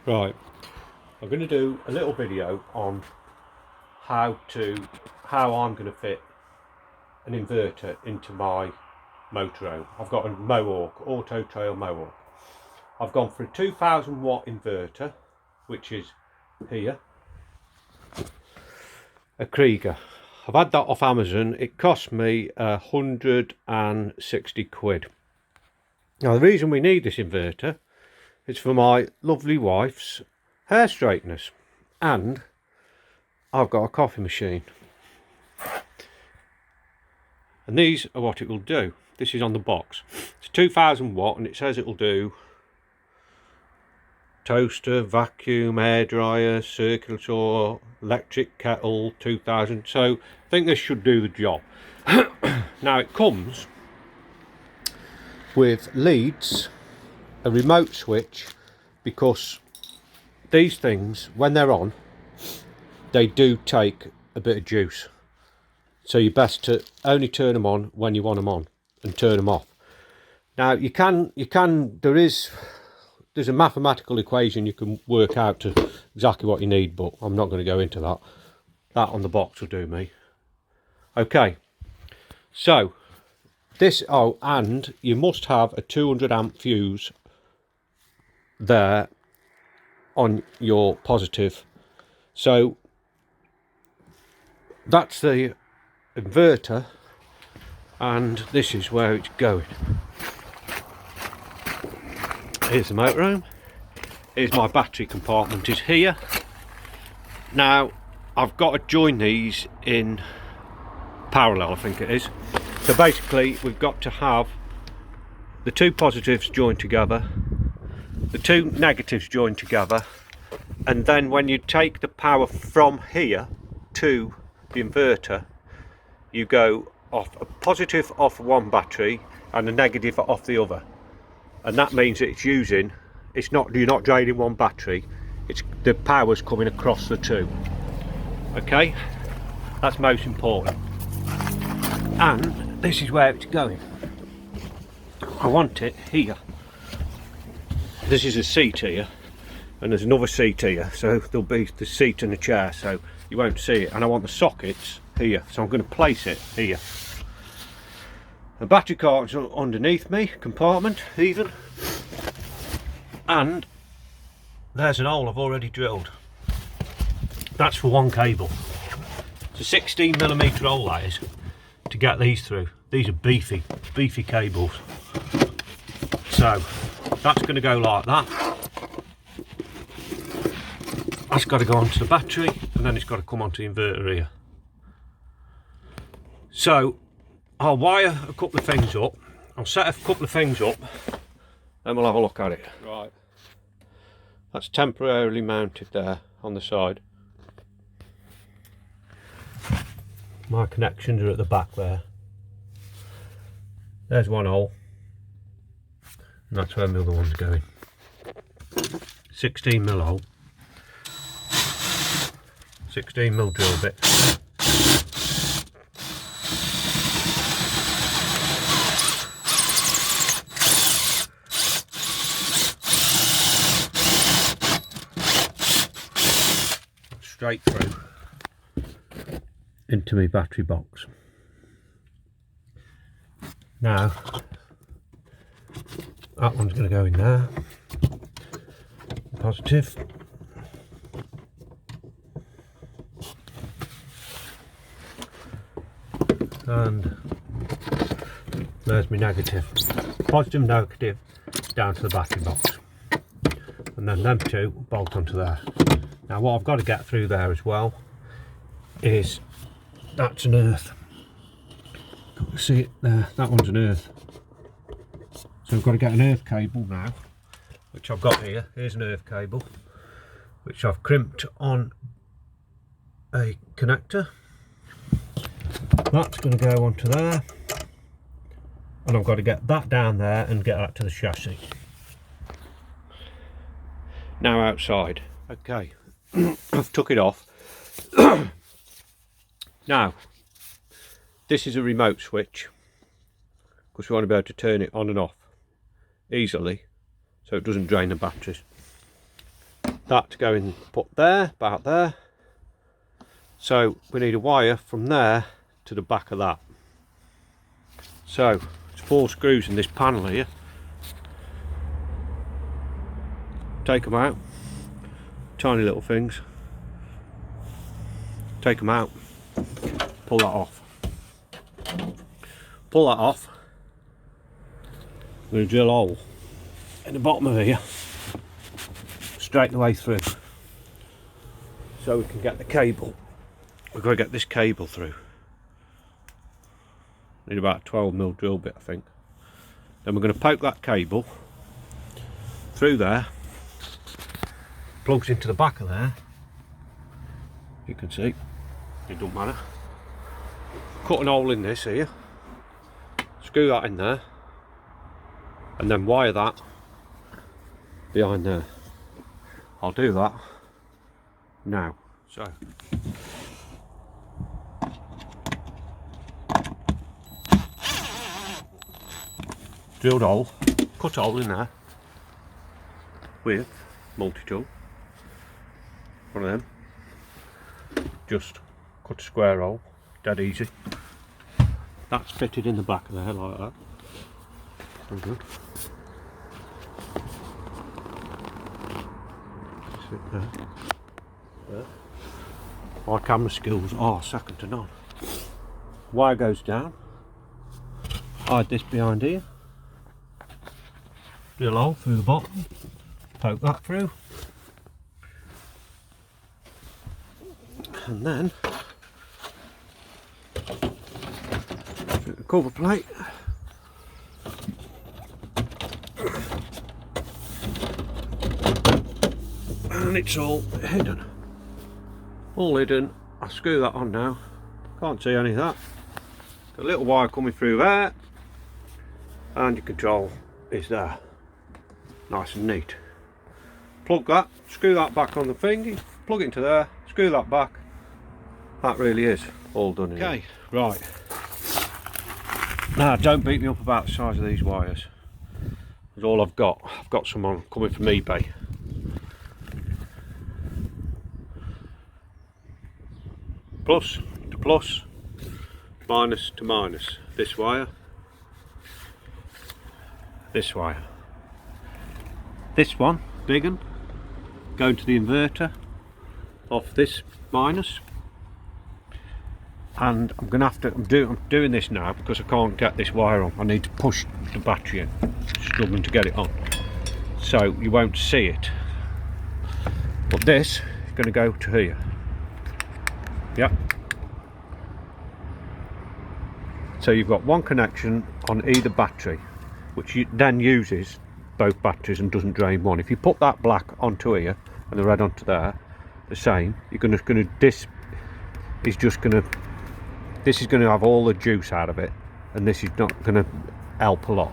Right, I'm going to do a little video on how I'm going to fit an inverter into my motorhome. I've got a Mohawk, Autotrail Mohawk. I've gone for a 2000 watt inverter, which is here, a Krieger. I've had that off Amazon. It cost me 160 quid. Now the reason we need this inverter is for my lovely wife's hair straighteners, and I've got a coffee machine, and these are what it will do. This is on the box. It's 2000 watt and it says it will do toaster, vacuum, hairdryer, circular saw, electric kettle, 2000. So I think this should do the job. Now it comes with leads, a remote switch, because these things, when they're on, they do take a bit of juice. So you're best to only turn them on when you want them on and turn them off. Now there's a mathematical equation you can work out to exactly what you need, but I'm not going to go into that. That on the box will do me. Okay, so this, and you must have a 200 amp fuse there on your positive. So that's the inverter, and this is where it's going. Here's the motorhome. Here's my battery compartment is here. Now I've got to join these in parallel, I think it is. So basically we've got to have the two positives joined together, the two negatives joined together, and then when you take the power from here to the inverter, you go off a positive off one battery and a negative off the other, and that means that you're not draining one battery, it's the power's coming across the two. Okay, that's most important. And this is where it's going. I want it here. This is a seat here, and there's another seat here, so there'll be the seat and the chair, so you won't see it. And I want the sockets here, so I'm going to place it here. The battery cart's underneath me, compartment even, and there's an hole I've already drilled. That's for one cable. It's a 16mm hole, that is, to get these through. These are beefy cables. So that's going to go like that. That's got to go onto the battery, and then it's got to come onto the inverter here. So I'll wire a couple of things up, I'll set a couple of things up, and we'll have a look at it. Right, that's temporarily mounted there on the side. My connections are at the back there. There's one hole, and that's where the other one's going. 16mm hole, 16mm drill bit. Straight through into my battery box. Now that one's going to go in there, positive, and there's my negative. Positive, negative down to the battery box, and then them two bolt onto there. Now what I've got to get through there as well is, that's an earth. Got to see it there, that one's an earth. So I've got to get an earth cable now, which I've got here. Here's an earth cable, which I've crimped on a connector. That's going to go onto there, and I've got to get that down there and get that to the chassis. Now outside. Okay, I've took it off. Now this is a remote switch, because we want to be able to turn it on and off easily so it doesn't drain the batteries. that to go in, put there, about there. So we need a wire from there to the back of that. So it's 4 screws in this panel here. Take them out, tiny little things. Take them out, pull that off. Pull that off. I'm going to drill a hole in the bottom of here, straight the way through, so we can get the cable. We've got to get this cable through. Need about a 12mm drill bit, I think. Then we're going to poke that cable through there. Plugs into the back of there. You can see, it doesn't matter. Cut an hole in this here. Screw that in there. And then wire that behind there. I'll do that now. So drilled hole, cut a hole in there with multi-tool, one of them. Just cut a square hole, dead easy. That's fitted in the back of there like that. Very good. Sit there. There. My camera skills are second to none. Wire goes down. Hide this behind here. Drill a hole through the bottom. Poke that through. And then the cover plate. And it's all hidden. All hidden. I'll screw that on now. Can't see any of that. Got a little wire coming through there. And your control is there. Nice and neat. Plug that, screw that back on the thingy, plug it into there, screw that back. That really is all done. Okay, right. Now don't beat me up about the size of these wires. That's all I've got. I've got some on coming from eBay. Plus to plus, minus to minus. This wire, this wire. This one, big one, going to the inverter off this minus. And I'm going to have to, I'm doing this now because I can't get this wire on. I need to push the battery in, struggling to get it on. So you won't see it. But this is going to go to here. Yep. So you've got one connection on either battery, which then uses both batteries and doesn't drain one. If you put that black onto here and the red onto there, the same, you're going to this is going to have all the juice out of it, and this is not going to help a lot.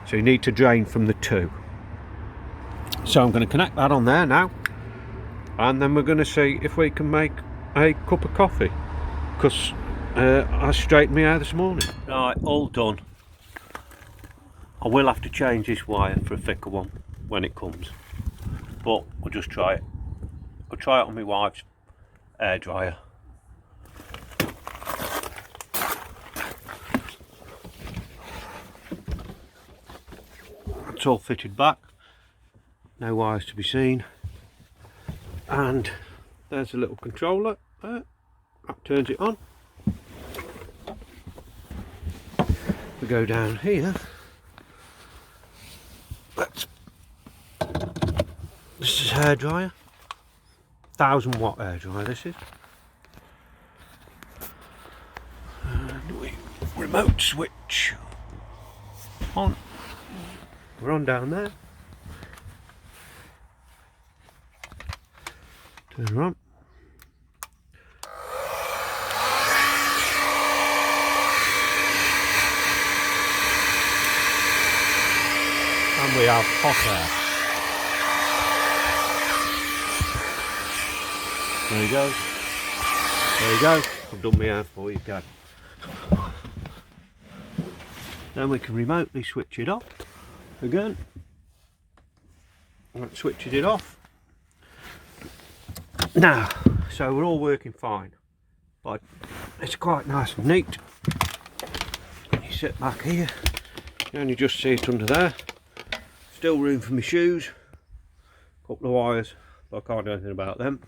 So you need to drain from the two. So I'm going to connect that on there now, and then we're going to see if we can make a cup of coffee, because I straightened my hair this morning. Right, all done. I will have to change this wire for a thicker one when it comes, but I'll just try it. I'll try it on my wife's air dryer. It's all fitted back, no wires to be seen, and there's a little controller there, that turns it on. We go down here. This is hair dryer, 1000 watt hair dryer this is. And we remote switch on. We're on down there. Turn her on. And we have hot air. There you go. There you go. I've done my hair for you, go. Then we can remotely switch it off again. That switches it off. Now, so we're all working fine, but it's quite nice and neat. You sit back here, you only just see it under there. Still room for my shoes, couple of wires, but I can't do anything about them.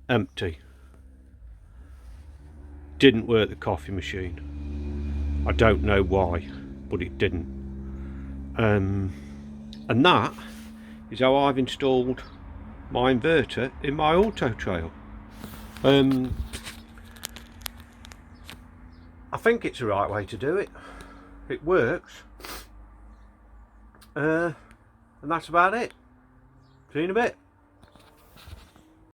Empty. Didn't work the coffee machine. I don't know why, but it didn't. And that is how I've installed my inverter in my Autotrail. I think it's the right way to do it. It works. And that's about it. See you in a bit.